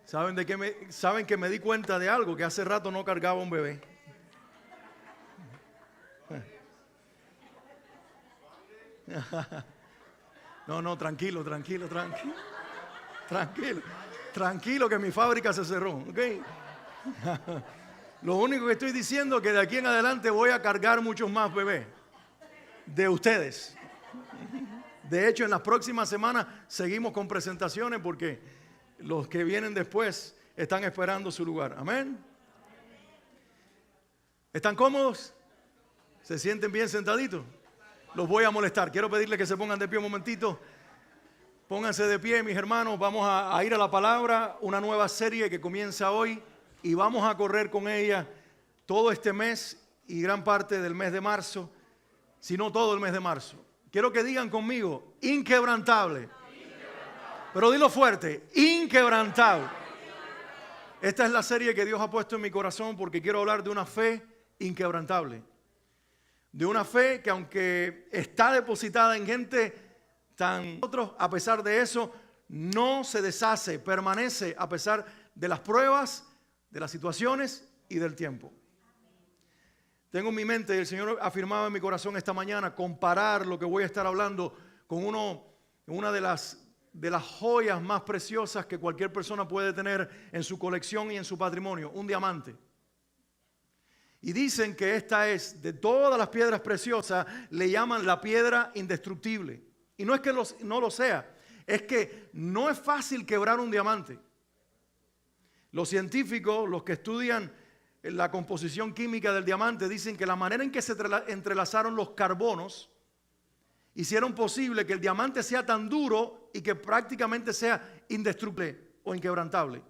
¿Saben que me di cuenta de algo? Que hace rato no cargaba un bebé. No, tranquilo. Tranquilo que mi fábrica se cerró, ¿ok? Lo único que estoy diciendo es que de aquí en adelante voy a cargar muchos más bebés de ustedes. De hecho, en las próximas semanas seguimos con presentaciones porque los que vienen después están esperando su lugar. Amén. ¿Están cómodos? ¿Se sienten bien sentaditos? Los voy a molestar. Quiero pedirles que se pongan de pie un momentito. Pónganse de pie, mis hermanos. Vamos a ir a la palabra, una nueva serie que comienza hoy y vamos a correr con ella todo este mes y gran parte del mes de marzo, si no todo el mes de marzo. Quiero que digan conmigo, inquebrantable. Pero dilo fuerte, inquebrantable. Esta es la serie que Dios ha puesto en mi corazón porque quiero hablar de una fe inquebrantable. De una fe que aunque está depositada en gente otros, a pesar de eso, no se deshace, permanece a pesar de las pruebas, de las situaciones y del tiempo. Tengo en mi mente, el Señor afirmaba en mi corazón esta mañana, comparar lo que voy a estar hablando con una de las joyas más preciosas que cualquier persona puede tener en su colección y en su patrimonio, un diamante. Y dicen que esta es, de todas las piedras preciosas, le llaman la piedra indestructible. Y no es que no lo sea, es que no es fácil quebrar un diamante. Los científicos, los que estudian la composición química del diamante, dicen que la manera en que se entrelazaron los carbonos hicieron posible que el diamante sea tan duro y que prácticamente sea indestructible o inquebrantable.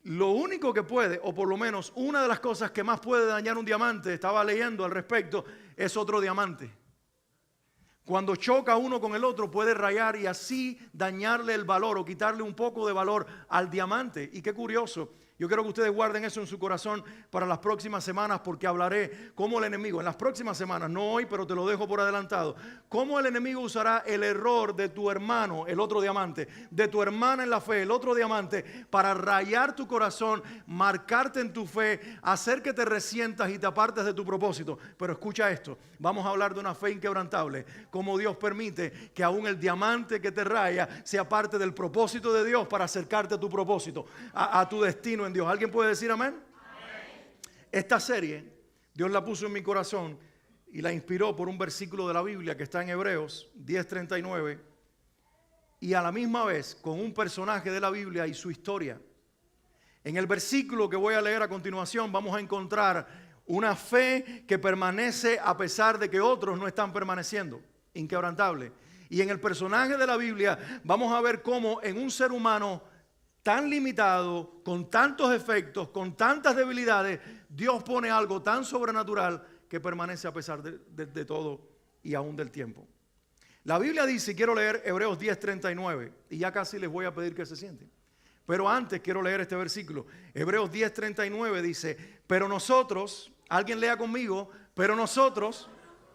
Lo único que puede, o por lo menos una de las cosas que más puede dañar un diamante, estaba leyendo al respecto, es otro diamante. Cuando choca uno con el otro puede rayar y así dañarle el valor o quitarle un poco de valor al diamante. Y qué curioso, yo quiero que ustedes guarden eso en su corazón para las próximas semanas porque hablaré cómo el enemigo, en las próximas semanas, no hoy, pero te lo dejo por adelantado, cómo el enemigo usará el error de tu hermano, el otro diamante, de tu hermana en la fe, el otro diamante, para rayar tu corazón, marcarte en tu fe, hacer que te resientas y te apartes de tu propósito. Pero escucha esto, vamos a hablar de una fe inquebrantable, cómo Dios permite que aún el diamante que te raya sea parte del propósito de Dios para acercarte a tu propósito, a tu destino en Dios. ¿Alguien puede decir amén? Amén. Esta serie, Dios la puso en mi corazón y la inspiró por un versículo de la Biblia que está en Hebreos 10:39 y a la misma vez con un personaje de la Biblia y su historia. En el versículo que voy a leer a continuación vamos a encontrar una fe que permanece a pesar de que otros no están permaneciendo, inquebrantable. Y en el personaje de la Biblia vamos a ver cómo en un ser humano tan limitado, con tantos efectos, con tantas debilidades, Dios pone algo tan sobrenatural que permanece a pesar de todo y aún del tiempo. La Biblia dice, quiero leer Hebreos 10:39, y ya casi les voy a pedir que se sienten. Pero antes quiero leer este versículo. Hebreos 10:39 dice, pero nosotros, alguien lea conmigo, pero nosotros,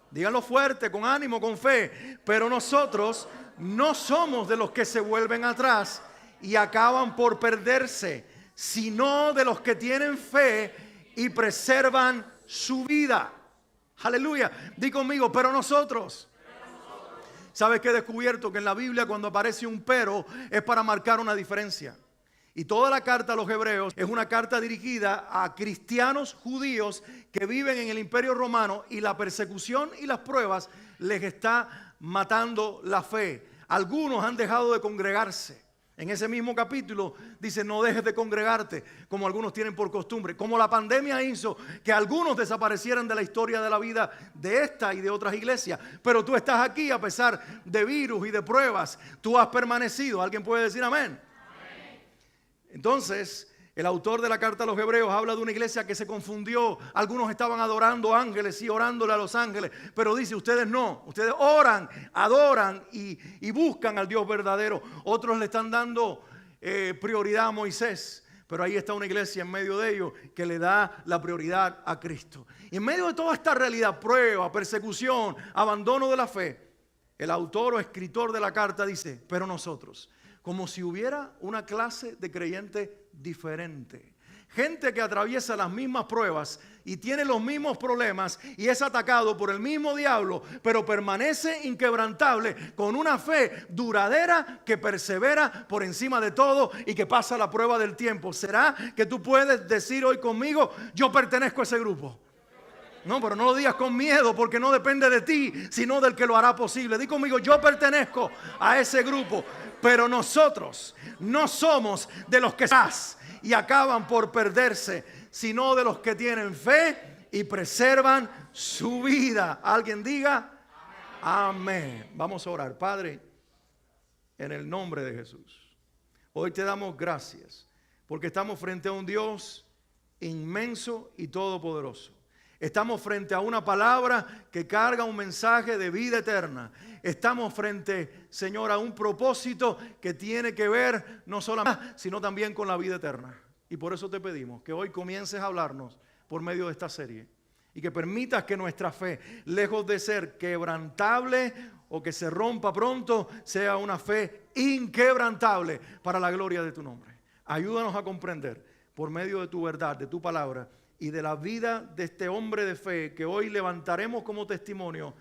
díganlo fuerte, con ánimo, con fe, pero nosotros no somos de los que se vuelven atrás y acaban por perderse, sino de los que tienen fe y preservan su vida. Aleluya. Di conmigo, pero nosotros. ¿Sabes qué he descubierto? Que en la Biblia cuando aparece un pero es para marcar una diferencia. Y toda la carta a los hebreos es una carta dirigida a cristianos judíos que viven en el Imperio Romano y la persecución y las pruebas les está matando la fe. Algunos han dejado de congregarse. En ese mismo capítulo dice, no dejes de congregarte, como algunos tienen por costumbre. Como la pandemia hizo que algunos desaparecieran de la historia de la vida de esta y de otras iglesias. Pero tú estás aquí a pesar de virus y de pruebas. Tú has permanecido. ¿Alguien puede decir amén? Amén. Entonces, el autor de la carta a los hebreos habla de una iglesia que se confundió. Algunos estaban adorando ángeles y orándole a los ángeles. Pero dice, ustedes no. Ustedes oran, adoran y buscan al Dios verdadero. Otros le están dando prioridad a Moisés. Pero ahí está una iglesia en medio de ellos que le da la prioridad a Cristo. Y en medio de toda esta realidad, prueba, persecución, abandono de la fe, el autor o escritor de la carta dice, pero nosotros, como si hubiera una clase de creyente diferente. Gente que atraviesa las mismas pruebas y tiene los mismos problemas y es atacado por el mismo diablo, pero permanece inquebrantable con una fe duradera que persevera por encima de todo y que pasa la prueba del tiempo. ¿Será que tú puedes decir hoy conmigo, yo pertenezco a ese grupo? No, pero no lo digas con miedo, porque no depende de ti, sino del que lo hará posible. Di conmigo, yo pertenezco a ese grupo, pero nosotros no somos de los que y acaban por perderse, sino de los que tienen fe y preservan su vida. ¿Alguien diga? Amén. Vamos a orar. Padre, en el nombre de Jesús, hoy te damos gracias, porque estamos frente a un Dios inmenso y todopoderoso. Estamos frente a una palabra que carga un mensaje de vida eterna. Estamos frente, Señor, a un propósito que tiene que ver no solamente, sino también con la vida eterna. Y por eso te pedimos que hoy comiences a hablarnos por medio de esta serie. Y que permitas que nuestra fe, lejos de ser quebrantable o que se rompa pronto, sea una fe inquebrantable para la gloria de tu nombre. Ayúdanos a comprender por medio de tu verdad, de tu palabra, y de la vida de este hombre de fe que hoy levantaremos como testimonio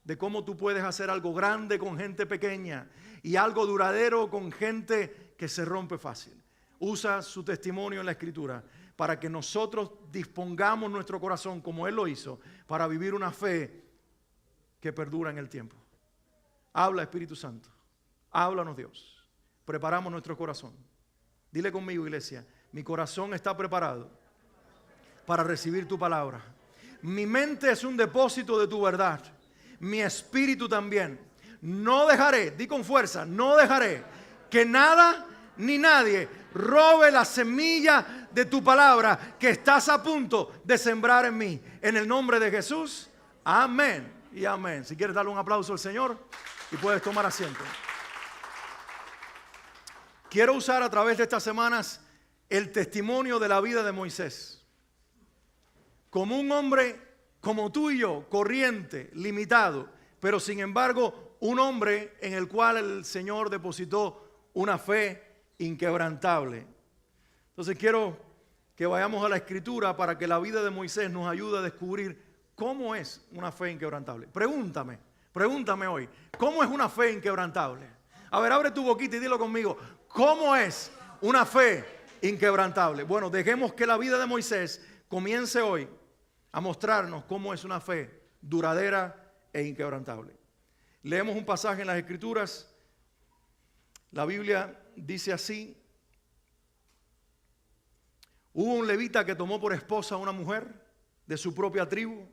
de cómo tú puedes hacer algo grande con gente pequeña y algo duradero con gente que se rompe fácil. Usa su testimonio en la Escritura para que nosotros dispongamos nuestro corazón como Él lo hizo para vivir una fe que perdura en el tiempo. Habla, Espíritu Santo. Háblanos, Dios. Preparamos nuestro corazón. Dile conmigo, iglesia, mi corazón está preparado para recibir tu palabra. Mi mente es un depósito de tu verdad. Mi espíritu también. No dejaré, di con fuerza, no dejaré que nada ni nadie robe la semilla de tu palabra que estás a punto de sembrar en mí. En el nombre de Jesús, amén y amén. Si quieres darle un aplauso al Señor y puedes tomar asiento. Quiero usar a través de estas semanas el testimonio de la vida de Moisés. Como un hombre como tú y yo, corriente, limitado, pero sin embargo un hombre en el cual el Señor depositó una fe inquebrantable. Entonces quiero que vayamos a la Escritura para que la vida de Moisés nos ayude a descubrir cómo es una fe inquebrantable. Pregúntame hoy, ¿cómo es una fe inquebrantable? A ver, abre tu boquita y dilo conmigo, ¿cómo es una fe inquebrantable? Bueno, dejemos que la vida de Moisés comience hoy a mostrarnos cómo es una fe duradera e inquebrantable. Leemos un pasaje en las Escrituras. La Biblia dice así: hubo un levita que tomó por esposa a una mujer de su propia tribu.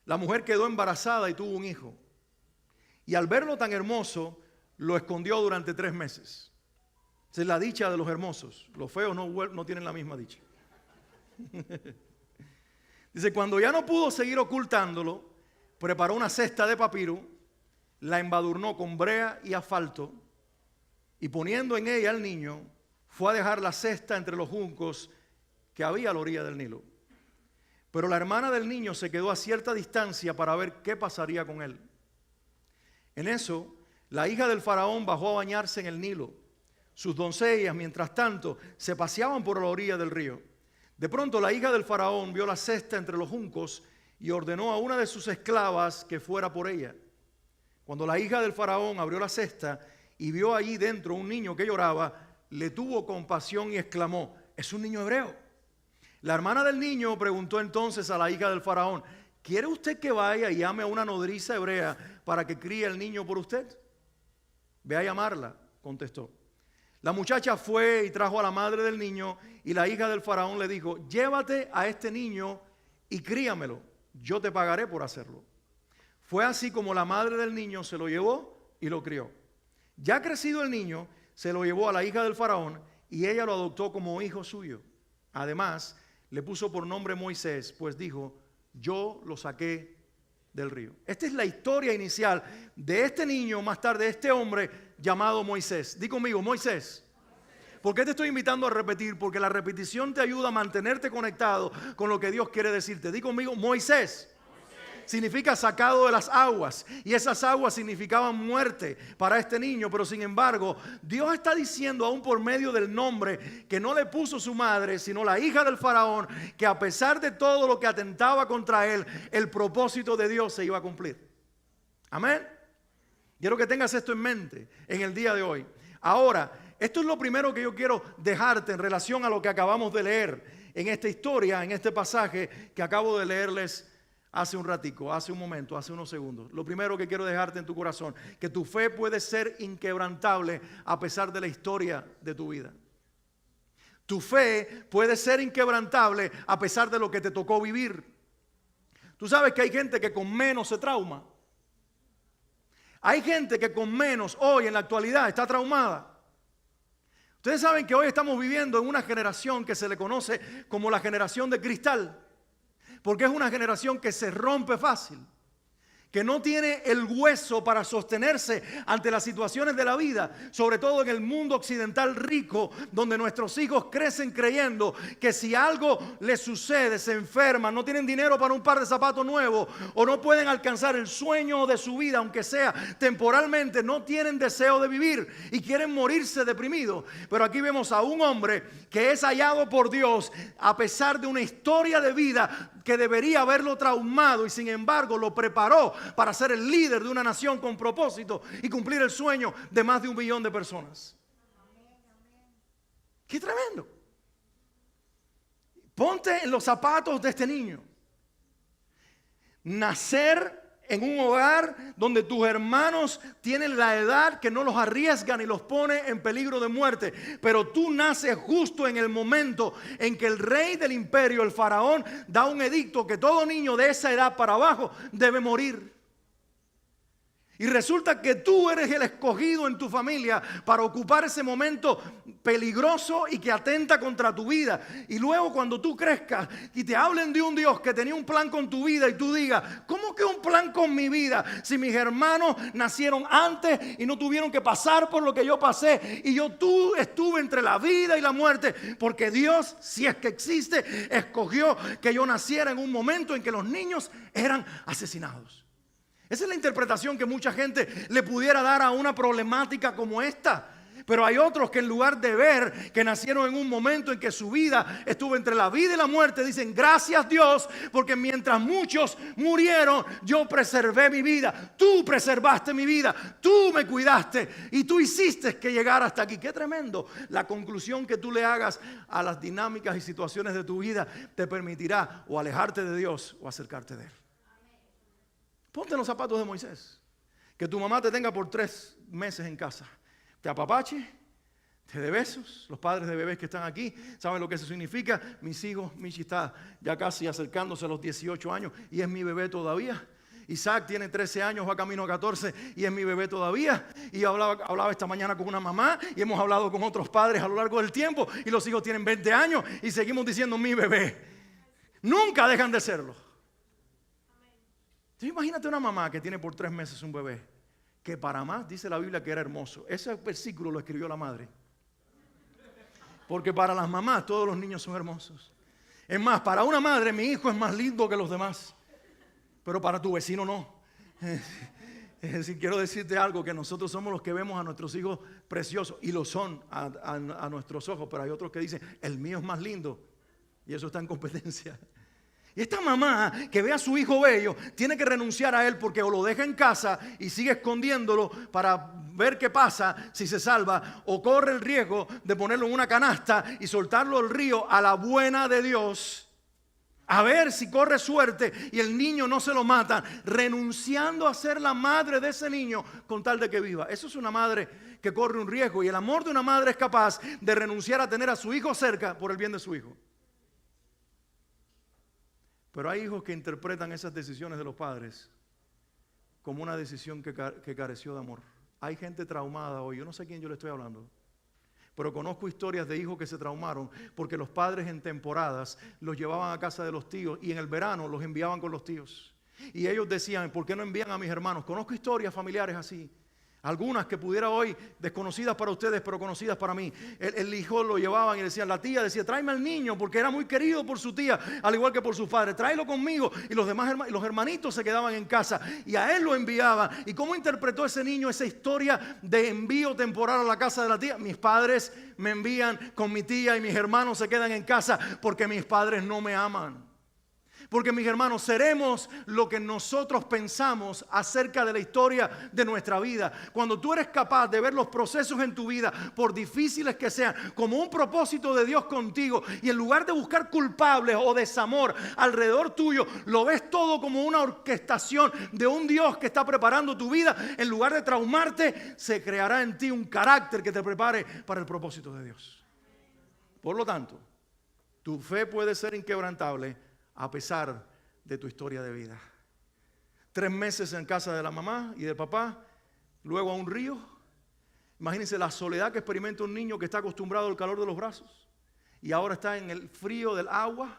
La mujer quedó embarazada y tuvo un hijo. Y al verlo tan hermoso, lo escondió durante 3 meses. Esa es la dicha de los hermosos. Los feos no tienen la misma dicha. Dice, cuando ya no pudo seguir ocultándolo, preparó una cesta de papiro, la embadurnó con brea y asfalto, y poniendo en ella al niño, fue a dejar la cesta entre los juncos que había a la orilla del Nilo. Pero la hermana del niño se quedó a cierta distancia para ver qué pasaría con él. En eso, la hija del faraón bajó a bañarse en el Nilo. Sus doncellas, mientras tanto, se paseaban por la orilla del río. De pronto la hija del faraón vio la cesta entre los juncos y ordenó a una de sus esclavas que fuera por ella. Cuando la hija del faraón abrió la cesta y vio allí dentro un niño que lloraba, le tuvo compasión y exclamó, ¿es un niño hebreo? La hermana del niño preguntó entonces a la hija del faraón, ¿quiere usted que vaya y llame a una nodriza hebrea para que críe el niño por usted? Ve a llamarla, contestó. La muchacha fue y trajo a la madre del niño y la hija del faraón le dijo, llévate a este niño y críamelo, yo te pagaré por hacerlo. Fue así como la madre del niño se lo llevó y lo crió. Ya crecido el niño, se lo llevó a la hija del faraón y ella lo adoptó como hijo suyo. Además, le puso por nombre Moisés, pues dijo, yo lo saqué del río. Esta es la historia inicial de este niño, más tarde este hombre llamado Moisés. Di conmigo, Moisés. ¿Por qué te estoy invitando a repetir? Porque la repetición te ayuda a mantenerte conectado con lo que Dios quiere decirte. Di conmigo, Moisés. significa sacado de las aguas. Y esas aguas significaban muerte para este niño. Pero sin embargo, Dios está diciendo aún por medio del nombre que no le puso su madre, sino la hija del faraón, que a pesar de todo lo que atentaba contra él, el propósito de Dios se iba a cumplir. Amén. Quiero que tengas esto en mente en el día de hoy. Ahora, esto es lo primero que yo quiero dejarte en relación a lo que acabamos de leer en esta historia, en este pasaje que acabo de leerles hace un ratico, hace un momento, hace unos segundos. Lo primero que quiero dejarte en tu corazón, que tu fe puede ser inquebrantable a pesar de la historia de tu vida. Tu fe puede ser inquebrantable a pesar de lo que te tocó vivir. Tú sabes que hay gente que con menos se trauma. Hay gente que con menos hoy en la actualidad está traumada. Ustedes saben que hoy estamos viviendo en una generación que se le conoce como la generación de cristal, porque es una generación que se rompe fácil, que no tiene el hueso para sostenerse ante las situaciones de la vida, sobre todo en el mundo occidental rico, donde nuestros hijos crecen creyendo que si algo les sucede, se enferman, no tienen dinero para un par de zapatos nuevos o no pueden alcanzar el sueño de su vida, aunque sea temporalmente, no tienen deseo de vivir y quieren morirse deprimidos. Pero aquí vemos a un hombre que es hallado por Dios a pesar de una historia de vida que debería haberlo traumado y sin embargo lo preparó para ser el líder de una nación con propósito y cumplir el sueño de más de 1 billón de personas. ¡Qué tremendo! Ponte en los zapatos de este niño. Nacer en un hogar donde tus hermanos tienen la edad que no los arriesga ni los pone en peligro de muerte. Pero tú naces justo en el momento en que el rey del imperio, el faraón, da un edicto que todo niño de esa edad para abajo debe morir. Y resulta que tú eres el escogido en tu familia para ocupar ese momento peligroso y que atenta contra tu vida. Y luego cuando tú crezcas y te hablen de un Dios que tenía un plan con tu vida y tú digas, ¿cómo que un plan con mi vida? Si mis hermanos nacieron antes y no tuvieron que pasar por lo que yo pasé y tú estuve entre la vida y la muerte, porque Dios, si es que existe, escogió que yo naciera en un momento en que los niños eran asesinados. Esa es la interpretación que mucha gente le pudiera dar a una problemática como esta. Pero hay otros que en lugar de ver que nacieron en un momento en que su vida estuvo entre la vida y la muerte, dicen gracias Dios, porque mientras muchos murieron, yo preservé mi vida. Tú preservaste mi vida, tú me cuidaste y tú hiciste que llegara hasta aquí. Qué tremendo. La conclusión que tú le hagas a las dinámicas y situaciones de tu vida te permitirá o alejarte de Dios o acercarte de Él. Ponte en los zapatos de Moisés. Que tu mamá te tenga por 3 meses en casa. Te apapache, te dé besos. Los padres de bebés que están aquí saben lo que eso significa. Mis hijos, Michi está ya casi acercándose a los 18 años y es mi bebé todavía. Isaac tiene 13 años, va camino a 14 y es mi bebé todavía. Y hablaba esta mañana con una mamá y hemos hablado con otros padres a lo largo del tiempo y los hijos tienen 20 años y seguimos diciendo mi bebé. Nunca dejan de serlo. Entonces, imagínate una mamá que tiene por 3 meses un bebé, que para más dice la Biblia que era hermoso. Ese versículo lo escribió la madre. Porque para las mamás todos los niños son hermosos. Es más, para una madre mi hijo es más lindo que los demás. Pero para tu vecino no. Es decir, quiero decirte algo, que nosotros somos los que vemos a nuestros hijos preciosos. Y lo son a nuestros ojos. Pero hay otros que dicen, el mío es más lindo. Y eso está en competencia. Y esta mamá que ve a su hijo bello tiene que renunciar a él porque o lo deja en casa y sigue escondiéndolo para ver qué pasa si se salva, o corre el riesgo de ponerlo en una canasta y soltarlo al río a la buena de Dios, a ver si corre suerte y el niño no se lo mata, renunciando a ser la madre de ese niño con tal de que viva. Eso es una madre que corre un riesgo, y el amor de una madre es capaz de renunciar a tener a su hijo cerca por el bien de su hijo. Pero hay hijos que interpretan esas decisiones de los padres como una decisión que careció de amor. Hay gente traumada hoy, yo no sé a quién yo le estoy hablando, pero conozco historias de hijos que se traumaron porque los padres en temporadas los llevaban a casa de los tíos y en el verano los enviaban con los tíos. Y ellos decían, ¿por qué no envían a mis hermanos? Conozco historias familiares así. Algunas que pudiera hoy, desconocidas para ustedes, pero conocidas para mí. El hijo lo llevaban y decían, la tía decía, tráeme al niño, porque era muy querido por su tía, al igual que por sus padres. Tráelo conmigo. Y los demás los hermanitos se quedaban en casa y a él lo enviaban. ¿Y cómo interpretó ese niño esa historia de envío temporal a la casa de la tía? Mis padres me envían con mi tía y mis hermanos se quedan en casa porque mis padres no me aman. Porque mis hermanos, seremos lo que nosotros pensamos acerca de la historia de nuestra vida. Cuando tú eres capaz de ver los procesos en tu vida, por difíciles que sean, como un propósito de Dios contigo, y en lugar de buscar culpables o desamor alrededor tuyo, lo ves todo como una orquestación de un Dios que está preparando tu vida, en lugar de traumarte, se creará en ti un carácter que te prepare para el propósito de Dios. Por lo tanto, tu fe puede ser inquebrantable a pesar de tu historia de vida. 3 meses en casa de la mamá y del papá, luego a un río. Imagínense la soledad que experimenta un niño que está acostumbrado al calor de los brazos y ahora está en el frío del agua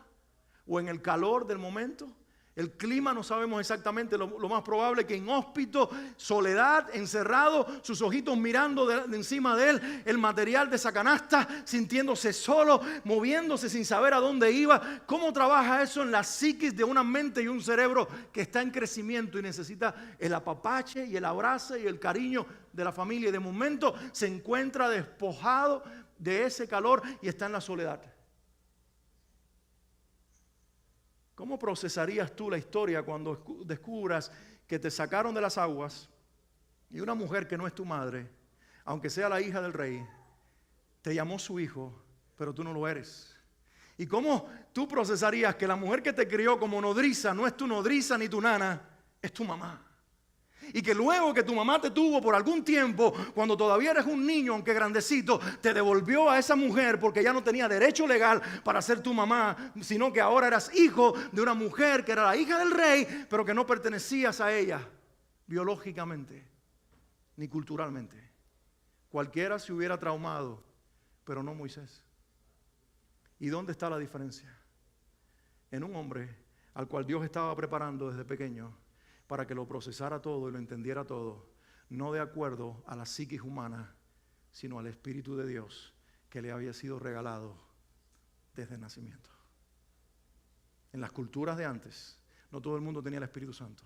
o en el calor del momento. El clima no sabemos exactamente, lo más probable que inhóspito, soledad, encerrado, sus ojitos mirando de encima de él, el material de esa canasta, sintiéndose solo, moviéndose sin saber a dónde iba. ¿Cómo trabaja eso en la psiquis de una mente y un cerebro que está en crecimiento y necesita el apapache y el abrazo y el cariño de la familia? Y de momento se encuentra despojado de ese calor y está en la soledad. ¿Cómo procesarías tú la historia cuando descubras que te sacaron de las aguas y una mujer que no es tu madre, aunque sea la hija del rey, te llamó su hijo, pero tú no lo eres? ¿Y cómo tú procesarías que la mujer que te crió como nodriza no es tu nodriza ni tu nana, es tu mamá? Y que luego que tu mamá te tuvo por algún tiempo, cuando todavía eres un niño, aunque grandecito, te devolvió a esa mujer porque ya no tenía derecho legal para ser tu mamá, sino que ahora eras hijo de una mujer que era la hija del rey, pero que no pertenecías a ella biológicamente ni culturalmente. Cualquiera se hubiera traumado, pero no Moisés. ¿Y dónde está la diferencia? En un hombre al cual Dios estaba preparando desde pequeño para que lo procesara todo y lo entendiera todo, no de acuerdo a la psiquis humana, sino al Espíritu de Dios que le había sido regalado desde el nacimiento. En las culturas de antes, no todo el mundo tenía el Espíritu Santo,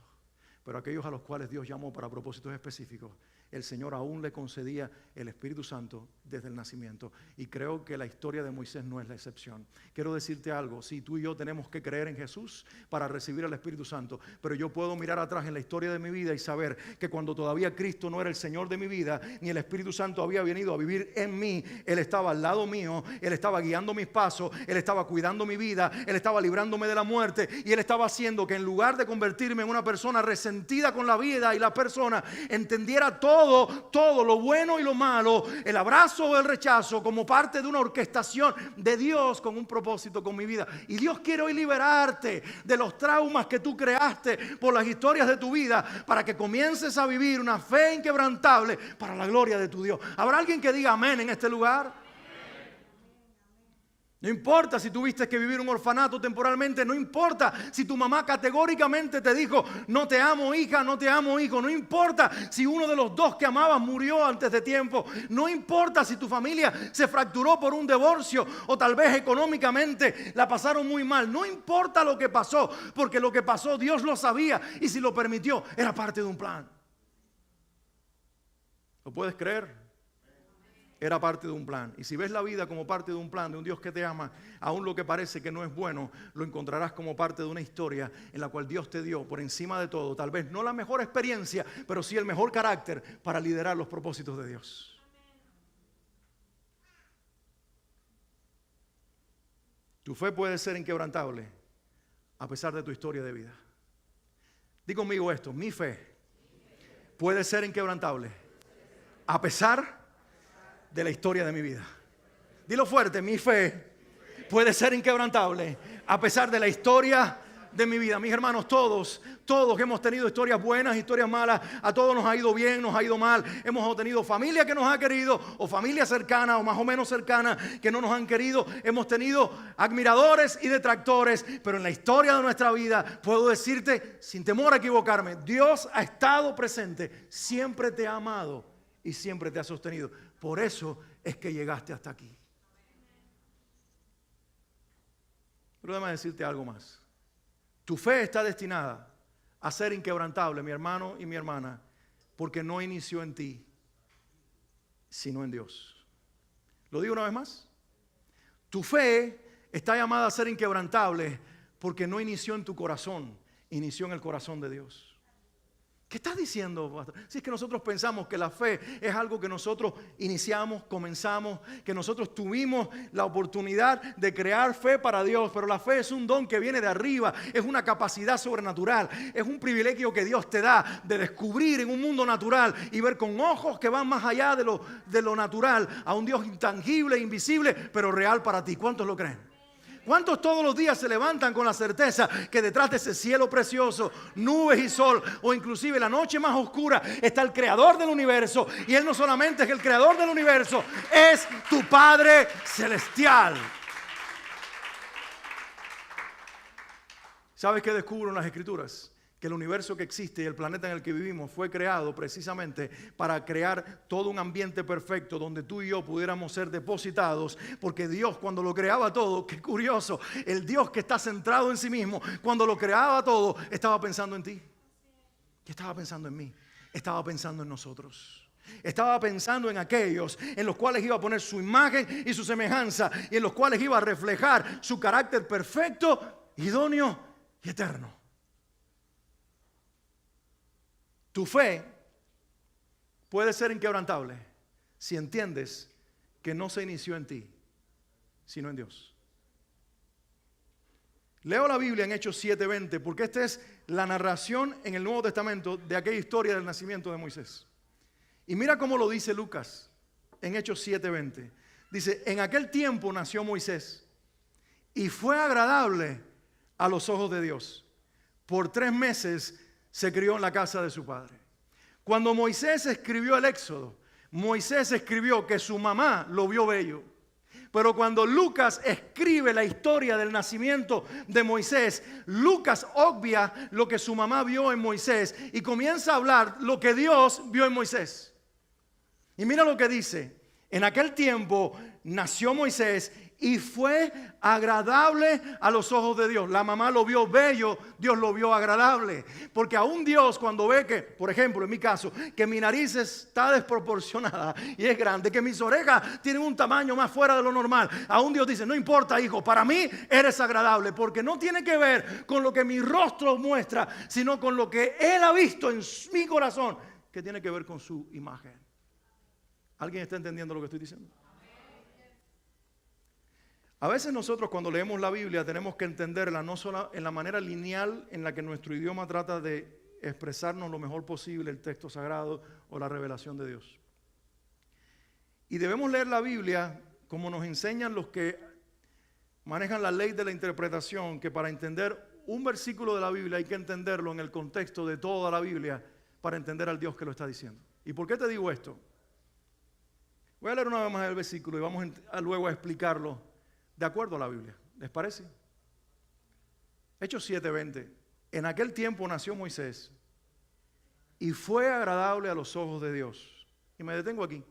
pero aquellos a los cuales Dios llamó para propósitos específicos, el Señor aún le concedía el Espíritu Santo desde el nacimiento. Y creo que la historia de Moisés no es la excepción. Quiero decirte algo, sí, tú y yo tenemos que creer en Jesús para recibir el Espíritu Santo, pero yo puedo mirar atrás en la historia de mi vida y saber que cuando todavía Cristo no era el Señor de mi vida, ni el Espíritu Santo había venido a vivir en mí, Él estaba al lado mío, Él estaba guiando mis pasos, Él estaba cuidando mi vida, Él estaba librándome de la muerte, y Él estaba haciendo que en lugar de convertirme en una persona resentida con la vida y la persona, entendiera todo lo bueno y lo malo, el abrazo o el rechazo, como parte de una orquestación de Dios con un propósito con mi vida. Y Dios quiere hoy liberarte de los traumas que tú creaste por las historias de tu vida, para que comiences a vivir una fe inquebrantable para la gloria de tu Dios. ¿Habrá alguien que diga amén en este lugar? No importa si tuviste que vivir un orfanato temporalmente, no importa si tu mamá categóricamente te dijo, no te amo hija, no te amo hijo, no importa si uno de los dos que amabas murió antes de tiempo, no importa si tu familia se fracturó por un divorcio o tal vez económicamente la pasaron muy mal, no importa lo que pasó, porque lo que pasó Dios lo sabía y si lo permitió era parte de un plan. ¿Lo puedes creer? Era parte de un plan. Y si ves la vida como parte de un plan de un Dios que te ama, aún lo que parece que no es bueno, lo encontrarás como parte de una historia en la cual Dios te dio por encima de todo, tal vez no la mejor experiencia, pero sí el mejor carácter para liderar los propósitos de Dios. Tu fe puede ser inquebrantable a pesar de tu historia de vida. Di conmigo esto, mi fe puede ser inquebrantable a pesar de la historia de mi vida. Dilo fuerte, mi fe puede ser inquebrantable a pesar de la historia de mi vida. Mis hermanos, todos hemos tenido historias buenas, historias malas. A todos nos ha ido bien, nos ha ido mal. Hemos tenido familia que nos ha querido, o familia cercana o más o menos cercana que no nos han querido. Hemos tenido admiradores y detractores. Pero en la historia de nuestra vida puedo decirte, sin temor a equivocarme, Dios ha estado presente, siempre te ha amado y siempre te ha sostenido. Por eso es que llegaste hasta aquí. Pero déjame decirte algo más. Tu fe está destinada a ser inquebrantable, mi hermano y mi hermana, porque no inició en ti, sino en Dios. ¿Lo digo una vez más? Tu fe está llamada a ser inquebrantable porque no inició en tu corazón, inició en el corazón de Dios. ¿Qué estás diciendo, pastor? Si es que nosotros pensamos que la fe es algo que nosotros iniciamos, comenzamos, que nosotros tuvimos la oportunidad de crear fe para Dios, pero la fe es un don que viene de arriba, es una capacidad sobrenatural, es un privilegio que Dios te da de descubrir en un mundo natural y ver con ojos que van más allá de lo natural a un Dios intangible, invisible, pero real para ti. ¿Cuántos lo creen? ¿Cuántos todos los días se levantan con la certeza que detrás de ese cielo precioso, nubes y sol, o inclusive la noche más oscura, está el creador del universo? Y Él no solamente es el creador del universo, es tu Padre celestial. ¿Sabes qué descubro en las Escrituras? Que el universo que existe y el planeta en el que vivimos fue creado precisamente para crear todo un ambiente perfecto donde tú y yo pudiéramos ser depositados, porque Dios, cuando lo creaba todo, qué curioso, el Dios que está centrado en sí mismo, cuando lo creaba todo, estaba pensando en ti, estaba pensando en mí, estaba pensando en nosotros. Estaba pensando en aquellos en los cuales iba a poner su imagen y su semejanza, y en los cuales iba a reflejar su carácter perfecto, idóneo y eterno. Tu fe puede ser inquebrantable si entiendes que no se inició en ti, sino en Dios. Leo la Biblia en Hechos 7:20 porque esta es la narración en el Nuevo Testamento de aquella historia del nacimiento de Moisés. Y mira cómo lo dice Lucas en Hechos 7:20. Dice, en aquel tiempo nació Moisés y fue agradable a los ojos de Dios. Por 3 meses se crió en la casa de su padre. Cuando Moisés escribió el Éxodo, Moisés escribió que su mamá lo vio bello. Pero cuando Lucas escribe la historia del nacimiento de Moisés, Lucas obvia lo que su mamá vio en Moisés y comienza a hablar lo que Dios vio en Moisés. Y mira lo que dice, en aquel tiempo nació Moisés y fue agradable a los ojos de Dios. La mamá lo vio bello, Dios lo vio agradable. Porque aún Dios cuando ve que, por ejemplo en mi caso, que mi nariz está desproporcionada y es grande, que mis orejas tienen un tamaño más fuera de lo normal, aún Dios dice, no importa hijo, para mí eres agradable. Porque no tiene que ver con lo que mi rostro muestra, sino con lo que Él ha visto en mi corazón, que tiene que ver con su imagen. ¿Alguien está entendiendo lo que estoy diciendo? A veces nosotros cuando leemos la Biblia tenemos que entenderla no solo en la manera lineal en la que nuestro idioma trata de expresarnos lo mejor posible el texto sagrado o la revelación de Dios. Y debemos leer la Biblia como nos enseñan los que manejan la ley de la interpretación, que para entender un versículo de la Biblia hay que entenderlo en el contexto de toda la Biblia para entender al Dios que lo está diciendo. ¿Y por qué te digo esto? Voy a leer una vez más el versículo y vamos luego a explicarlo de acuerdo a la Biblia. ¿Les parece? Hechos 7:20. En aquel tiempo nació Moisés y fue agradable a los ojos de Dios. Y me detengo aquí.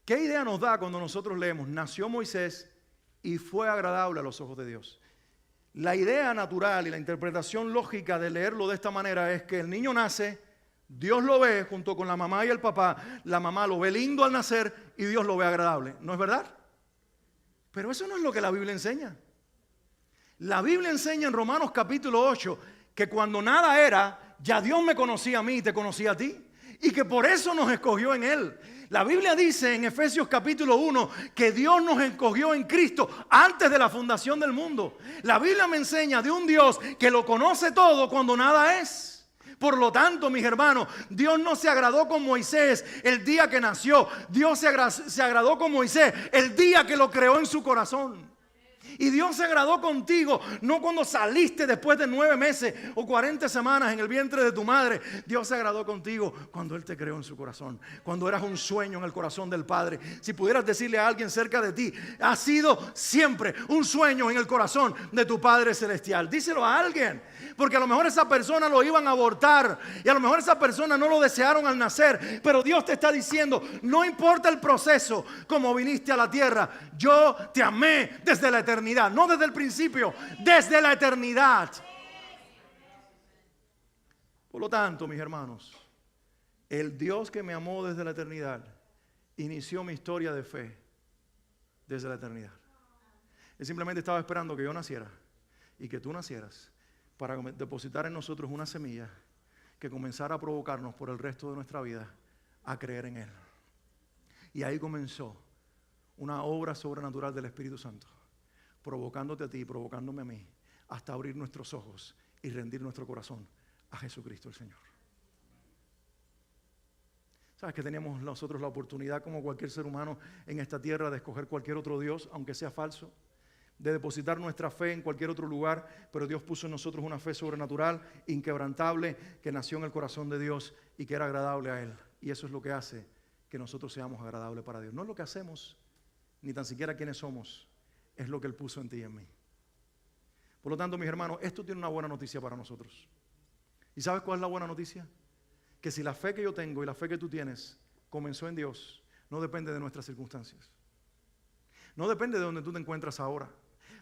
¿Qué idea nos da cuando nosotros leemos nació Moisés y fue agradable a los ojos de Dios? La idea natural y la interpretación lógica de leerlo de esta manera es que el niño nace, Dios lo ve junto con la mamá y el papá, la mamá lo ve lindo al nacer y Dios lo ve agradable. ¿No es verdad? Pero eso no es lo que la Biblia enseña. La Biblia enseña en Romanos capítulo 8 que cuando nada era, ya Dios me conocía a mí y te conocía a ti. Y que por eso nos escogió en Él. La Biblia dice en Efesios capítulo 1 que Dios nos escogió en Cristo antes de la fundación del mundo. La Biblia me enseña de un Dios que lo conoce todo cuando nada es. Por lo tanto, mis hermanos, Dios no se agradó con Moisés el día que nació. Dios se agradó con Moisés el día que lo creó en su corazón. Y Dios se agradó contigo, no cuando saliste después de 9 meses o 40 semanas en el vientre de tu madre. Dios se agradó contigo cuando Él te creó en su corazón, cuando eras un sueño en el corazón del Padre. Si pudieras decirle a alguien cerca de ti, has sido siempre un sueño en el corazón de tu Padre Celestial. Díselo a alguien, porque a lo mejor esa persona lo iban a abortar y a lo mejor esa persona no lo desearon al nacer, pero Dios te está diciendo, no importa el proceso, como viniste a la tierra, yo te amé desde la eternidad, no desde el principio, desde la eternidad. Por lo tanto, mis hermanos, el Dios que me amó desde la eternidad inició mi historia de fe desde la eternidad. Él simplemente estaba esperando que yo naciera y que tú nacieras para depositar en nosotros una semilla que comenzara a provocarnos por el resto de nuestra vida a creer en Él. Y ahí comenzó una obra sobrenatural del Espíritu Santo, provocándote a ti, provocándome a mí, hasta abrir nuestros ojos y rendir nuestro corazón a Jesucristo el Señor. ¿Sabes que teníamos nosotros la oportunidad, como cualquier ser humano en esta tierra, de escoger cualquier otro Dios, aunque sea falso? De depositar nuestra fe en cualquier otro lugar, pero Dios puso en nosotros una fe sobrenatural, inquebrantable, que nació en el corazón de Dios y que era agradable a Él. Y eso es lo que hace que nosotros seamos agradables para Dios. No es lo que hacemos, ni tan siquiera quiénes somos, es lo que Él puso en ti y en mí. Por lo tanto, mis hermanos, esto tiene una buena noticia para nosotros. ¿Y sabes cuál es la buena noticia? Que si la fe que yo tengo y la fe que tú tienes comenzó en Dios, no depende de nuestras circunstancias. No depende de donde tú te encuentras ahora.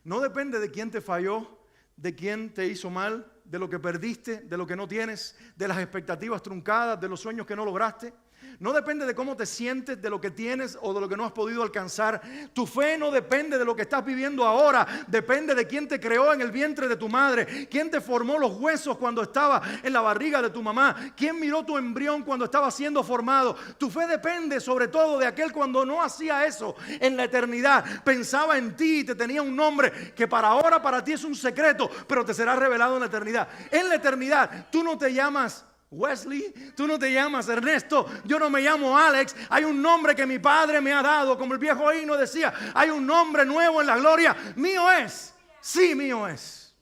No depende de quién te falló, de quién te hizo mal, de lo que perdiste, de lo que no tienes, de las expectativas truncadas, de los sueños que no lograste. No depende de cómo te sientes, de lo que tienes o de lo que no has podido alcanzar. Tu fe no depende de lo que estás viviendo ahora. Depende de quién te creó en el vientre de tu madre. Quién te formó los huesos cuando estaba en la barriga de tu mamá. Quién miró tu embrión cuando estaba siendo formado. Tu fe depende sobre todo de aquel cuando no hacía eso en la eternidad. Pensaba en ti y te tenía un nombre que para ahora para ti es un secreto, pero te será revelado en la eternidad. En la eternidad tú no te llamas Wesley, tú no te llamas Ernesto, yo no me llamo Alex. Hay un nombre que mi padre me ha dado, como el viejo himno decía, hay un nombre nuevo en la gloria. Mío es, sí, mío es.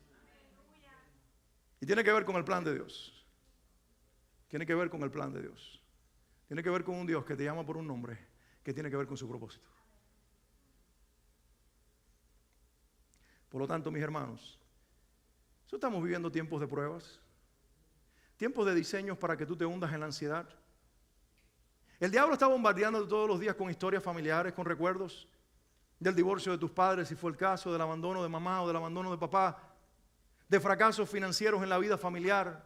Y tiene que ver con el plan de Dios. Tiene que ver con el plan de Dios. Tiene que ver con un Dios que te llama por un nombre que tiene que ver con su propósito. Por lo tanto, mis hermanos, nosotros estamos viviendo tiempos de pruebas. Tiempos de diseños para que tú te hundas en la ansiedad. El diablo está bombardeando todos los días con historias familiares, con recuerdos del divorcio de tus padres, si fue el caso, del abandono de mamá o del abandono de papá, de fracasos financieros en la vida familiar,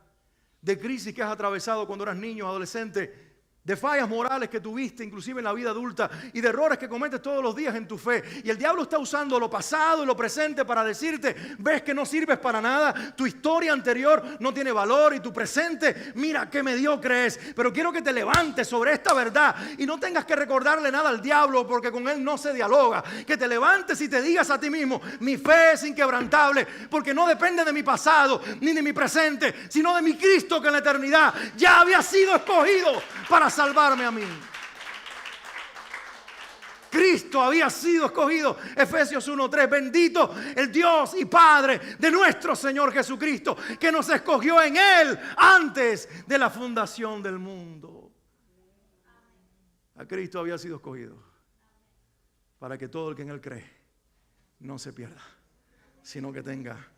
de crisis que has atravesado cuando eras niño, adolescente, de fallas morales que tuviste inclusive en la vida adulta y de errores que cometes todos los días en tu fe. Y el diablo está usando lo pasado y lo presente para decirte, ves que no sirves para nada, tu historia anterior no tiene valor y tu presente, mira qué mediocre es. Pero quiero que te levantes sobre esta verdad y no tengas que recordarle nada al diablo porque con él no se dialoga. Que te levantes y te digas a ti mismo, mi fe es inquebrantable porque no depende de mi pasado ni de mi presente, sino de mi Cristo que en la eternidad ya había sido escogido para salvarme a mí. Cristo había sido escogido. Efesios 1:3. Bendito el Dios y Padre de nuestro Señor Jesucristo, que nos escogió en Él antes de la fundación del mundo. A Cristo había sido escogido para que todo el que en Él cree no se pierda, sino que tenga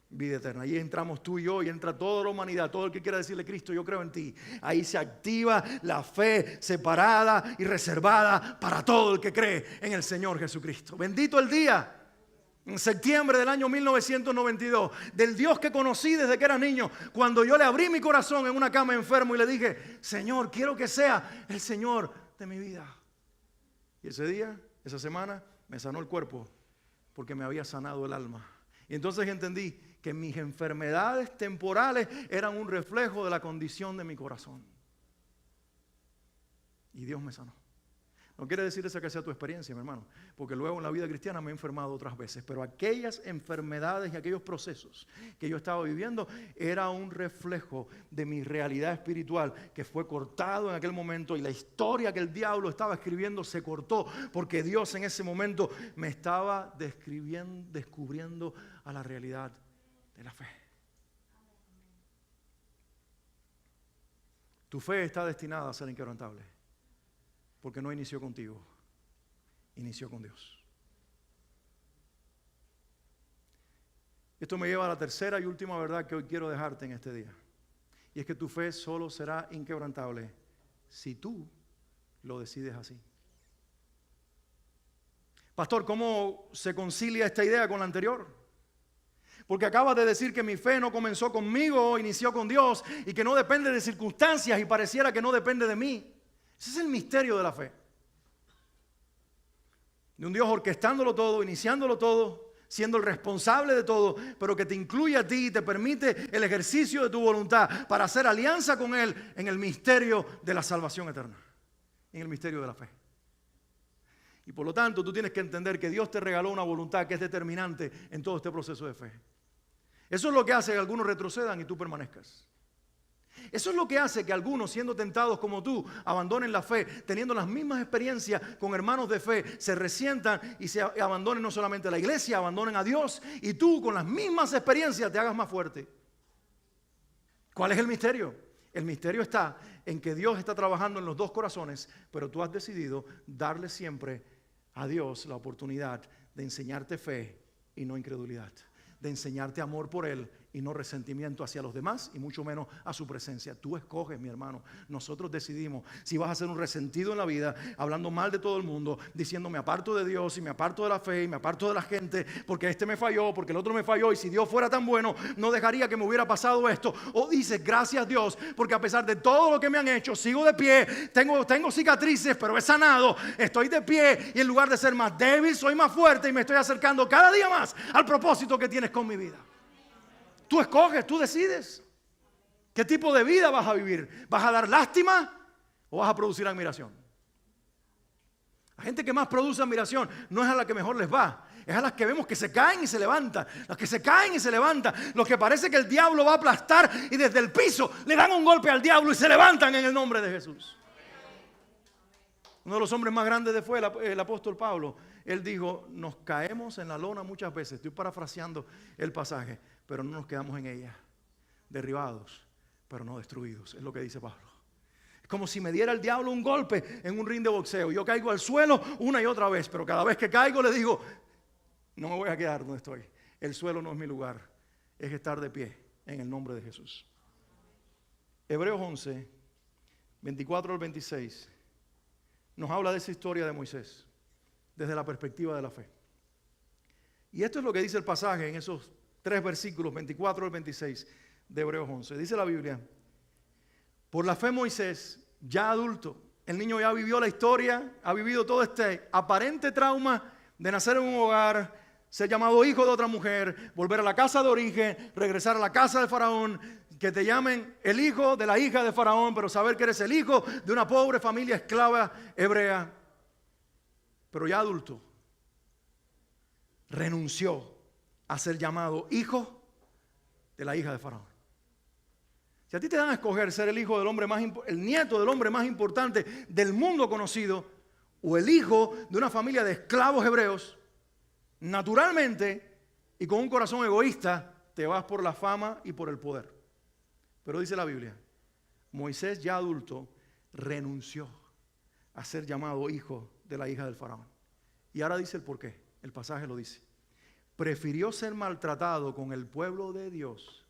vida eterna. Ahí entramos tú y yo y entra toda la humanidad, todo el que quiera decirle, Cristo, yo creo en ti. Ahí se activa la fe separada y reservada para todo el que cree en el Señor Jesucristo. Bendito el día, en septiembre del año 1992, del Dios que conocí desde que era niño, cuando yo le abrí mi corazón en una cama enfermo y le dije, Señor, quiero que sea el Señor de mi vida. Y ese día, esa semana, me sanó el cuerpo porque me había sanado el alma. Y entonces entendí que mis enfermedades temporales eran un reflejo de la condición de mi corazón. Y Dios me sanó. No quiere decir esa que sea tu experiencia, mi hermano, porque luego en la vida cristiana me he enfermado otras veces, pero aquellas enfermedades y aquellos procesos que yo estaba viviendo era un reflejo de mi realidad espiritual que fue cortado en aquel momento, y la historia que el diablo estaba escribiendo se cortó porque Dios en ese momento me estaba descubriendo a la realidad de la fe. Tu fe está destinada a ser inquebrantable, porque no inició contigo, inició con Dios. Esto me lleva a la tercera y última verdad que hoy quiero dejarte en este día. Y es que tu fe solo será inquebrantable si tú lo decides así. Pastor, ¿cómo se concilia esta idea con la anterior? Porque acabas de decir que mi fe no comenzó conmigo, inició con Dios, y que no depende de circunstancias y pareciera que no depende de mí. Ese es el misterio de la fe. De un Dios orquestándolo todo, iniciándolo todo, siendo el responsable de todo, pero que te incluye a ti y te permite el ejercicio de tu voluntad para hacer alianza con Él en el misterio de la salvación eterna, en el misterio de la fe. Y por lo tanto tú tienes que entender que Dios te regaló una voluntad que es determinante en todo este proceso de fe. Eso es lo que hace que algunos retrocedan y tú permanezcas. Eso es lo que hace que algunos, siendo tentados como tú, abandonen la fe, teniendo las mismas experiencias con hermanos de fe, se resientan y se abandonen no solamente la iglesia, abandonen a Dios, y tú con las mismas experiencias te hagas más fuerte. ¿Cuál es el misterio? El misterio está en que Dios está trabajando en los dos corazones, pero tú has decidido darle siempre a Dios la oportunidad de enseñarte fe y no incredulidad, de enseñarte amor por Él y no resentimiento hacia los demás y mucho menos a su presencia. Tú escoges, mi hermano. Nosotros decidimos si vas a ser un resentido en la vida, hablando mal de todo el mundo, diciendo me aparto de Dios y me aparto de la fe y me aparto de la gente porque este me falló, porque el otro me falló, y si Dios fuera tan bueno no dejaría que me hubiera pasado esto. O dices gracias Dios porque a pesar de todo lo que me han hecho sigo de pie, tengo cicatrices pero he sanado, estoy de pie, y en lugar de ser más débil soy más fuerte y me estoy acercando cada día más al propósito que tienes con mi vida. Tú escoges, tú decides qué tipo de vida vas a vivir. ¿Vas a dar lástima o vas a producir admiración? La gente que más produce admiración no es a la que mejor les va, es a las que vemos que se caen y se levantan. Las que se caen y se levantan, los que parece que el diablo va a aplastar y desde el piso le dan un golpe al diablo y se levantan en el nombre de Jesús. Uno de los hombres más grandes fue el apóstol Pablo. Él dijo, nos caemos en la lona muchas veces. Estoy parafraseando el pasaje, pero no nos quedamos en ella. Derribados, pero no destruidos. Es lo que dice Pablo. Es como si me diera el diablo un golpe en un ring de boxeo. Yo caigo al suelo una y otra vez, pero cada vez que caigo le digo, no me voy a quedar donde estoy. El suelo no es mi lugar. Es estar de pie en el nombre de Jesús. Hebreos 11, 24 al 26. Nos habla de esa historia de Moisés desde la perspectiva de la fe. Y esto es lo que dice el pasaje en esos 3 versículos, 24 al 26 de Hebreos 11. Dice la Biblia, por la fe Moisés, ya adulto, el niño ya vivió la historia, ha vivido todo este aparente trauma de nacer en un hogar, ser llamado hijo de otra mujer, volver a la casa de origen, regresar a la casa de Faraón, que te llamen el hijo de la hija de Faraón, pero saber que eres el hijo de una pobre familia esclava hebrea. Pero ya adulto, renunció a ser llamado hijo de la hija de Faraón. Si a ti te dan a escoger ser el hijo del hombre el nieto del hombre más importante del mundo conocido, o el hijo de una familia de esclavos hebreos, naturalmente y con un corazón egoísta, te vas por la fama y por el poder. Pero dice la Biblia, Moisés ya adulto renunció a ser llamado hijo de la hija del Faraón. Y ahora dice el porqué, el pasaje lo dice. Prefirió ser maltratado con el pueblo de Dios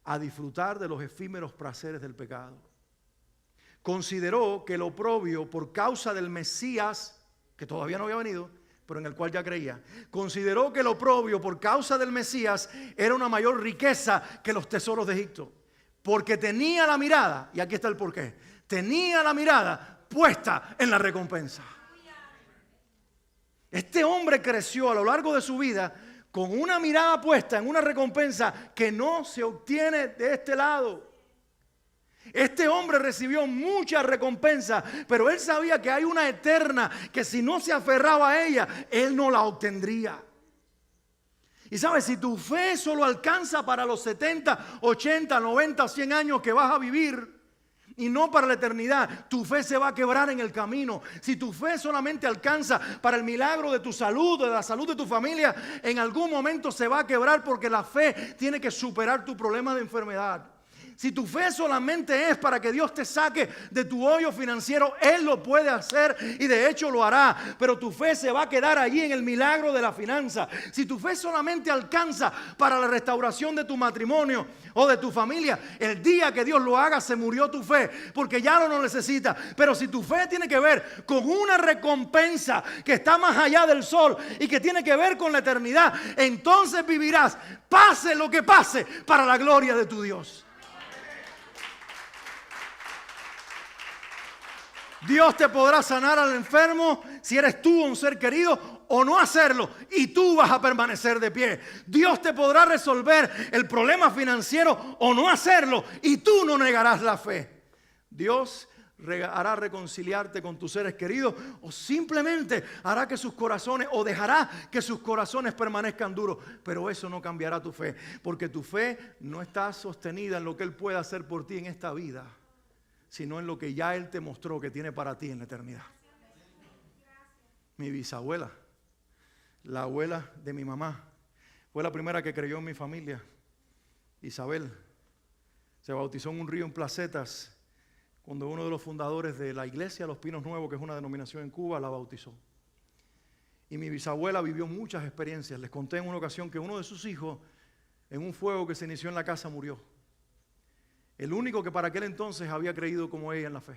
a disfrutar de los efímeros placeres del pecado. Consideró que el oprobio por causa del Mesías, que todavía no había venido, pero en el cual ya creía, consideró que el oprobio por causa del Mesías era una mayor riqueza que los tesoros de Egipto. Porque tenía la mirada, y aquí está el porqué, tenía la mirada puesta en la recompensa. Este hombre creció a lo largo de su vida con una mirada puesta en una recompensa que no se obtiene de este lado. Este hombre recibió mucha recompensa, pero él sabía que hay una eterna que si no se aferraba a ella, él no la obtendría. Y sabes, si tu fe solo alcanza para los 70, 80, 90, 100 años que vas a vivir y no para la eternidad, tu fe se va a quebrar en el camino. Si tu fe solamente alcanza para el milagro de tu salud, de la salud de tu familia, en algún momento se va a quebrar porque la fe tiene que superar tu problema de enfermedad. Si tu fe solamente es para que Dios te saque de tu hoyo financiero, Él lo puede hacer y de hecho lo hará. Pero tu fe se va a quedar allí en el milagro de la finanza. Si tu fe solamente alcanza para la restauración de tu matrimonio o de tu familia, el día que Dios lo haga se murió tu fe porque ya no lo necesita. Pero si tu fe tiene que ver con una recompensa que está más allá del sol y que tiene que ver con la eternidad, entonces vivirás, pase lo que pase, para la gloria de tu Dios. Dios te podrá sanar al enfermo si eres tú un ser querido o no hacerlo y tú vas a permanecer de pie. Dios te podrá resolver el problema financiero o no hacerlo y tú no negarás la fe. Dios hará reconciliarte con tus seres queridos o simplemente hará que sus corazones o dejará que sus corazones permanezcan duros, pero eso no cambiará tu fe, porque tu fe no está sostenida en lo que Él puede hacer por ti en esta vida, sino en lo que ya Él te mostró que tiene para ti en la eternidad. Mi bisabuela, la abuela de mi mamá, fue la primera que creyó en mi familia. Isabel se bautizó en un río en Placetas cuando uno de los fundadores de la iglesia Los Pinos Nuevos, que es una denominación en Cuba, la bautizó. Y mi bisabuela vivió muchas experiencias. Les conté en una ocasión que uno de sus hijos, en un fuego que se inició en la casa, murió. El único que para aquel entonces había creído como ella en la fe.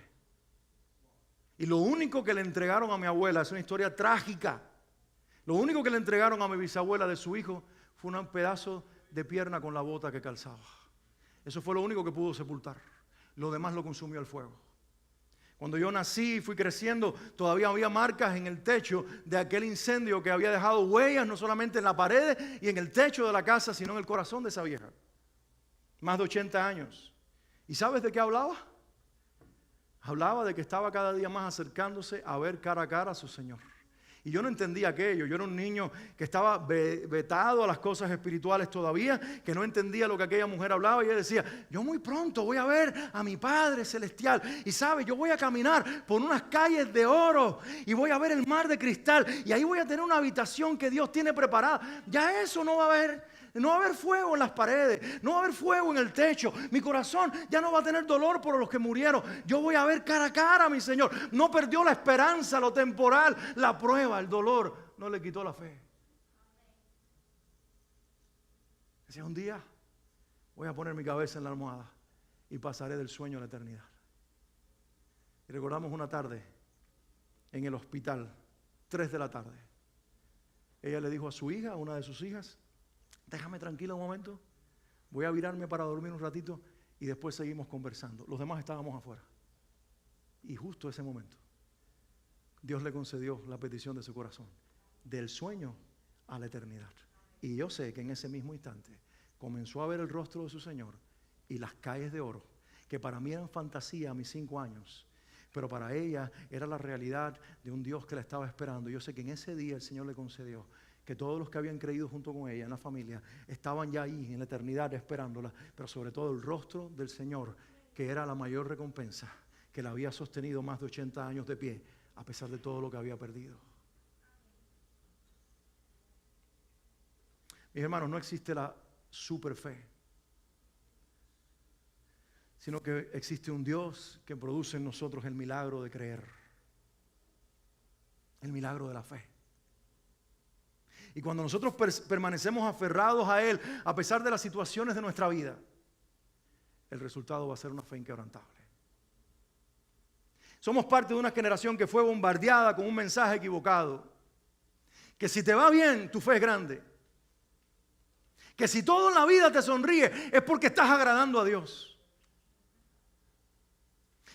Y lo único que le entregaron a mi abuela, es una historia trágica, lo único que le entregaron a mi bisabuela de su hijo fue un pedazo de pierna con la bota que calzaba. Eso fue lo único que pudo sepultar. Lo demás lo consumió el fuego. Cuando yo nací y fui creciendo, todavía había marcas en el techo de aquel incendio que había dejado huellas, no solamente en la pared y en el techo de la casa, sino en el corazón de esa vieja. Más de 80 años. ¿Y sabes de qué hablaba? Hablaba de que estaba cada día más acercándose a ver cara a cara a su Señor. Y yo no entendía aquello. Yo era un niño que estaba vetado a las cosas espirituales todavía, que no entendía lo que aquella mujer hablaba. Y ella decía, yo muy pronto voy a ver a mi Padre Celestial. Y sabe, yo voy a caminar por unas calles de oro y voy a ver el mar de cristal. Y ahí voy a tener una habitación que Dios tiene preparada. Ya eso no va a haber. No va a haber fuego en las paredes, no va a haber fuego en el techo. Mi corazón ya no va a tener dolor por los que murieron. Yo voy a ver cara a cara a mi Señor. No perdió la esperanza, lo temporal, la prueba, el dolor. No le quitó la fe. Decía, un día voy a poner mi cabeza en la almohada y pasaré del sueño a la eternidad. Y recordamos una tarde en el hospital, 3 de la tarde. Ella le dijo a su hija, a una de sus hijas, déjame tranquila un momento, voy a virarme para dormir un ratito y después seguimos conversando. Los demás estábamos afuera. Y justo ese momento, Dios le concedió la petición de su corazón, del sueño a la eternidad. Y yo sé que en ese mismo instante comenzó a ver el rostro de su Señor y las calles de oro, que para mí eran fantasía a mis 5 años, pero para ella era la realidad de un Dios que la estaba esperando. Yo sé que en ese día el Señor le concedió que todos los que habían creído junto con ella en la familia estaban ya ahí en la eternidad esperándola, pero sobre todo el rostro del Señor, que era la mayor recompensa, que la había sostenido más de 80 años de pie, a pesar de todo lo que había perdido. Mis hermanos, no existe la super fe, sino que existe un Dios que produce en nosotros el milagro de creer, el milagro de la fe. Y cuando nosotros permanecemos aferrados a Él, a pesar de las situaciones de nuestra vida, el resultado va a ser una fe inquebrantable. Somos parte de una generación que fue bombardeada con un mensaje equivocado. Que si te va bien, tu fe es grande. Que si todo en la vida te sonríe, es porque estás agradando a Dios.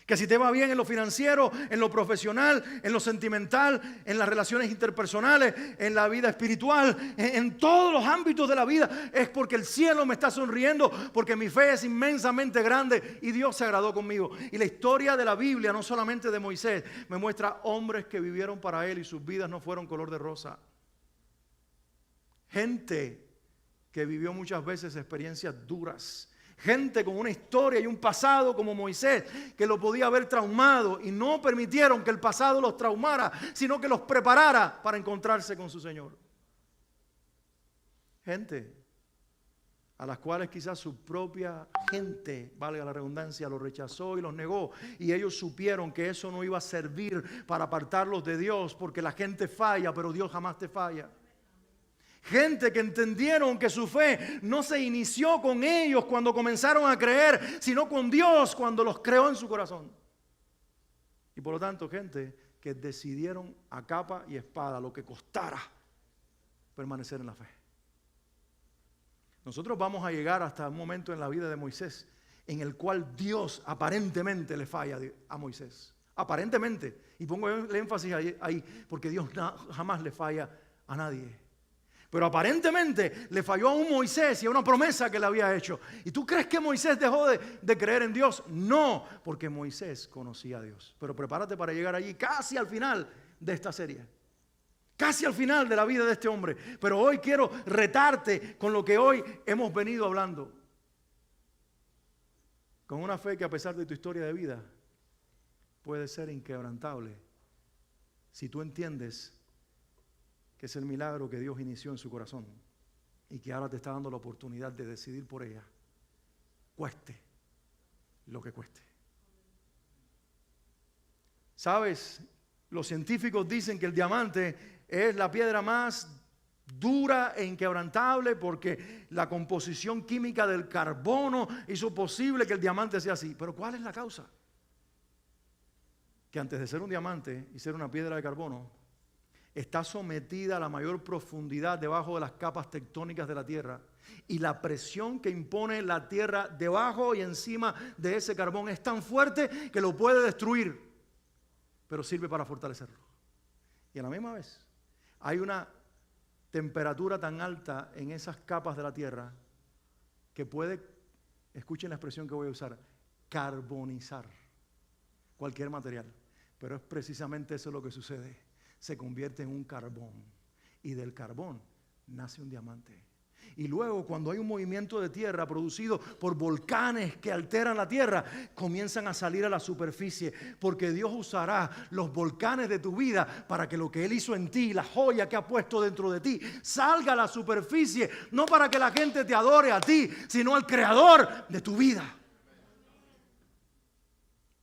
Que si te va bien en lo financiero, en lo profesional, en lo sentimental, en las relaciones interpersonales, en la vida espiritual, en todos los ámbitos de la vida, es porque el cielo me está sonriendo, porque mi fe es inmensamente grande y Dios se agradó conmigo. Y la historia de la Biblia, no solamente de Moisés, me muestra hombres que vivieron para Él y sus vidas no fueron color de rosa. Gente que vivió muchas veces experiencias duras. Gente con una historia y un pasado como Moisés, que lo podía haber traumado y no permitieron que el pasado los traumara, sino que los preparara para encontrarse con su Señor. Gente a las cuales quizás su propia gente, valga la redundancia, los rechazó y los negó. Y ellos supieron que eso no iba a servir para apartarlos de Dios, porque la gente falla, pero Dios jamás te falla. Gente que entendieron que su fe no se inició con ellos cuando comenzaron a creer, sino con Dios cuando los creó en su corazón. Y por lo tanto, gente que decidieron a capa y espada, lo que costara, permanecer en la fe. Nosotros vamos a llegar hasta un momento en la vida de Moisés en el cual Dios aparentemente le falla a Moisés. Aparentemente. Y pongo el énfasis ahí porque Dios jamás le falla a nadie. Pero aparentemente le falló a un Moisés y a una promesa que le había hecho. ¿Y tú crees que Moisés dejó de creer en Dios? No, porque Moisés conocía a Dios. Pero prepárate para llegar allí casi al final de esta serie. Casi al final de la vida de este hombre. Pero hoy quiero retarte con lo que hoy hemos venido hablando. Con una fe que a pesar de tu historia de vida puede ser inquebrantable. Si tú entiendes que es el milagro que Dios inició en su corazón y que ahora te está dando la oportunidad de decidir por ella, cueste lo que cueste. ¿Sabes? Los científicos dicen que el diamante es la piedra más dura e inquebrantable porque la composición química del carbono hizo posible que el diamante sea así. Pero ¿cuál es la causa? Que antes de ser un diamante y ser una piedra de carbono, está sometida a la mayor profundidad debajo de las capas tectónicas de la tierra. Y la presión que impone la tierra debajo y encima de ese carbón es tan fuerte que lo puede destruir, pero sirve para fortalecerlo. Y a la misma vez, hay una temperatura tan alta en esas capas de la tierra que puede, escuchen la expresión que voy a usar, carbonizar cualquier material. Pero es precisamente eso lo que sucede. Se convierte en un carbón y del carbón nace un diamante. Y luego cuando hay un movimiento de tierra producido por volcanes que alteran la tierra, comienzan a salir a la superficie, porque Dios usará los volcanes de tu vida para que lo que Él hizo en ti, la joya que ha puesto dentro de ti, salga a la superficie, no para que la gente te adore a ti, sino al creador de tu vida.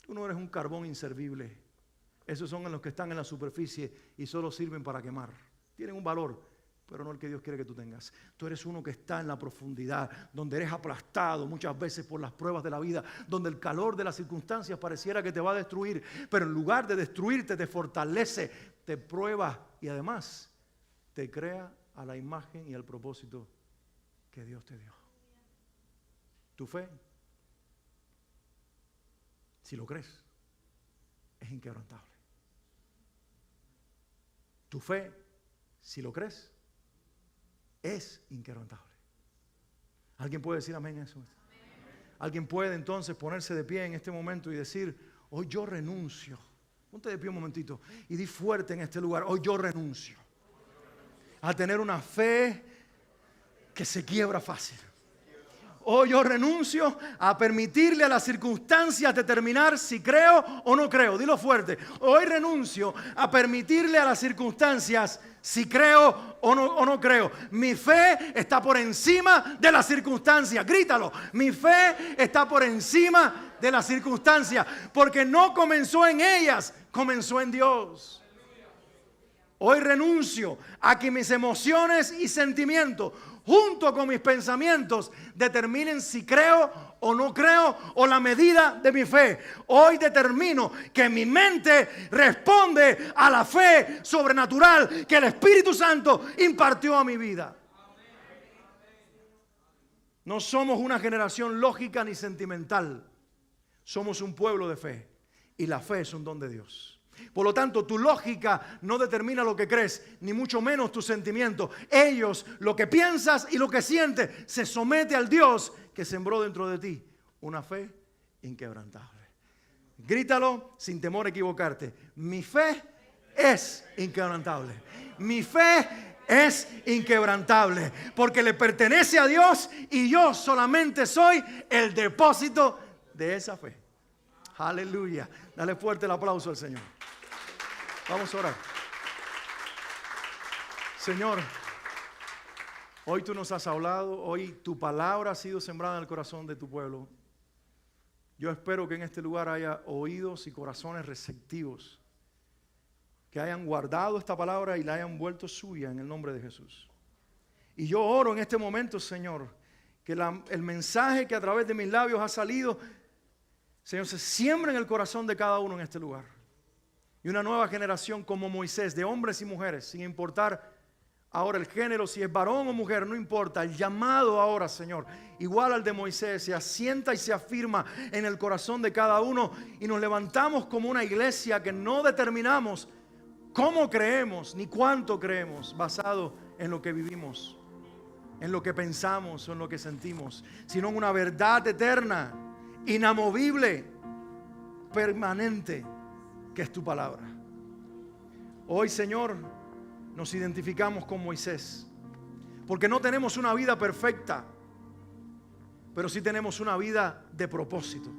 Tú no eres un carbón inservible. Esos son los que están en la superficie y solo sirven para quemar. Tienen un valor, pero no el que Dios quiere que tú tengas. Tú eres uno que está en la profundidad, donde eres aplastado muchas veces por las pruebas de la vida, donde el calor de las circunstancias pareciera que te va a destruir, pero en lugar de destruirte, te fortalece, te prueba y además te crea a la imagen y al propósito que Dios te dio. Tu fe, si lo crees, es inquebrantable. Tu fe, si lo crees, es inquebrantable. ¿Alguien puede decir amén a eso? Amén. ¿Alguien puede entonces ponerse de pie en este momento y decir, hoy yo renuncio? Ponte de pie un momentito y di fuerte en este lugar, hoy yo renuncio a tener una fe que se quiebra fácil. Hoy yo renuncio a permitirle a las circunstancias determinar si creo o no creo. Dilo fuerte. Hoy renuncio a permitirle a las circunstancias si creo o no creo. Mi fe está por encima de las circunstancias. Grítalo. Mi fe está por encima de las circunstancias. Porque no comenzó en ellas, comenzó en Dios. Hoy renuncio a que mis emociones y sentimientos junto con mis pensamientos determinen si creo o no creo o la medida de mi fe. Hoy determino que mi mente responde a la fe sobrenatural que el Espíritu Santo impartió a mi vida. No somos una generación lógica ni sentimental. Somos un pueblo de fe. Y la fe es un don de Dios. Por lo tanto, tu lógica no determina lo que crees, ni mucho menos tus sentimientos. Ellos, lo que piensas y lo que sientes, se somete al Dios que sembró dentro de ti una fe inquebrantable. Grítalo sin temor a equivocarte. Mi fe es inquebrantable. Mi fe es inquebrantable porque le pertenece a Dios y yo solamente soy el depósito de esa fe. Aleluya. Dale fuerte el aplauso al Señor. Vamos a orar. Señor, hoy tú nos has hablado, hoy tu palabra ha sido sembrada en el corazón de tu pueblo. Yo espero que en este lugar haya oídos y corazones receptivos, que hayan guardado esta palabra y la hayan vuelto suya en el nombre de Jesús. Y yo oro en este momento, Señor, que el mensaje que a través de mis labios ha salido, Señor, se siembra en el corazón de cada uno en este lugar. Y una nueva generación como Moisés, de hombres y mujeres, sin importar ahora el género, si es varón o mujer, no importa. El llamado ahora, Señor, igual al de Moisés, se asienta y se afirma en el corazón de cada uno. Y nos levantamos como una iglesia que no determinamos cómo creemos ni cuánto creemos, basado en lo que vivimos, en lo que pensamos o en lo que sentimos, sino en una verdad eterna, inamovible, permanente, que es tu palabra. Hoy, Señor, nos identificamos con Moisés, porque no tenemos una vida perfecta, pero sí tenemos una vida de propósito.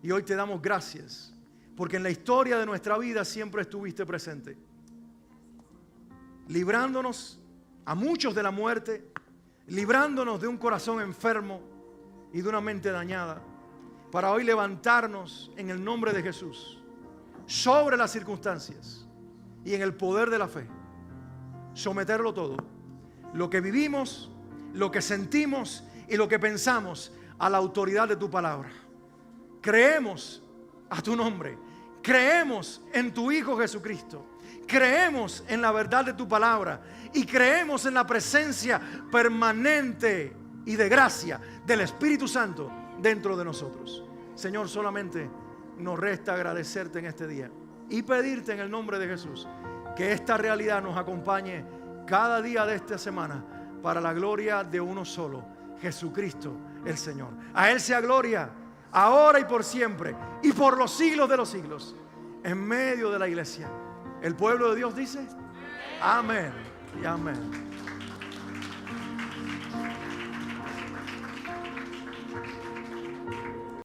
Y hoy te damos gracias, porque en la historia de nuestra vida siempre estuviste presente, librándonos a muchos de la muerte, librándonos de un corazón enfermo y de una mente dañada, para hoy levantarnos en el nombre de Jesús sobre las circunstancias y en el poder de la fe, someterlo todo, lo que vivimos, lo que sentimos y lo que pensamos, a la autoridad de tu palabra. Creemos a tu nombre, creemos en tu Hijo Jesucristo, creemos en la verdad de tu palabra y creemos en la presencia permanente y de gracia del Espíritu Santo dentro de nosotros. Señor, solamente nos resta agradecerte en este día y pedirte en el nombre de Jesús que esta realidad nos acompañe cada día de esta semana para la gloria de uno solo, Jesucristo el Señor. A Él sea gloria ahora y por siempre y por los siglos de los siglos. En medio de la iglesia, el pueblo de Dios dice amén y amén.